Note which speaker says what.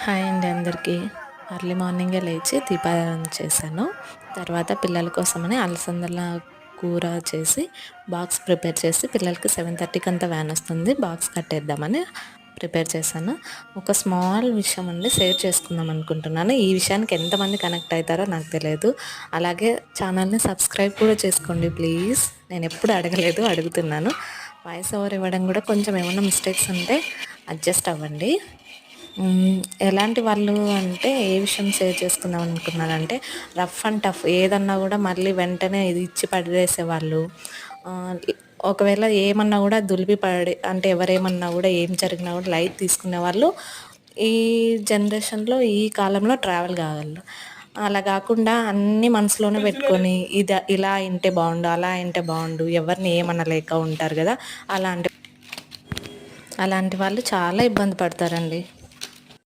Speaker 1: Hi అండి అందరికీ. Early మార్నింగే లేచి దీపారాధన చేశాను. తర్వాత పిల్లల కోసమని అలసందల కూర చేసి బాక్స్ ప్రిపేర్ చేసి పిల్లలకి 7:30కి అంతా వ్యాన్ వస్తుంది. బాక్స్ కట్టేద్దామని ప్రిపేర్ చేశాను. ఒక స్మాల్ విషయం అండి షేర్ చేసుకుందాం అనుకుంటున్నాను. ఈ విషయానికి ఎంతమంది కనెక్ట్ అవుతారో నాకు తెలియదు. అలాగే ఛానల్ని సబ్స్క్రైబ్ కూడా చేసుకోండి ప్లీజ్. నేను ఎప్పుడు అడగలేదు, అడుగుతున్నాను. వాయిస్ ఓవర్ ఇవ్వడం కూడా కొంచెం ఏమైనా మిస్టేక్స్ ఉంటే అడ్జస్ట్ అవ్వండి. ఎలాంటి వాళ్ళు అంటే ఏ విషయం షేర్ చేసుకుందాం అనుకున్నానంటే, రఫ్ అండ్ టఫ్ ఏదన్నా కూడా మళ్ళీ వెంటనే ఇది ఇచ్చి పడేసేవాళ్ళు. ఒకవేళ ఏమన్నా కూడా దులిపి పడే అంటే ఎవరేమన్నా కూడా ఏం జరిగినా కూడా లైట్ తీసుకునేవాళ్ళు ఈ జనరేషన్‌లో ఈ కాలంలో ట్రావెల్ కాగలరు. అలా కాకుండా అన్నీ మనసులోనే పెట్టుకొని ఇలా అయింటే బావుండు, అలా అయింటే బావుండు, ఎవరిని ఏమనలేక ఉంటారు కదా! అలాంటి అలాంటి వాళ్ళు చాలా ఇబ్బంది పడతారండి.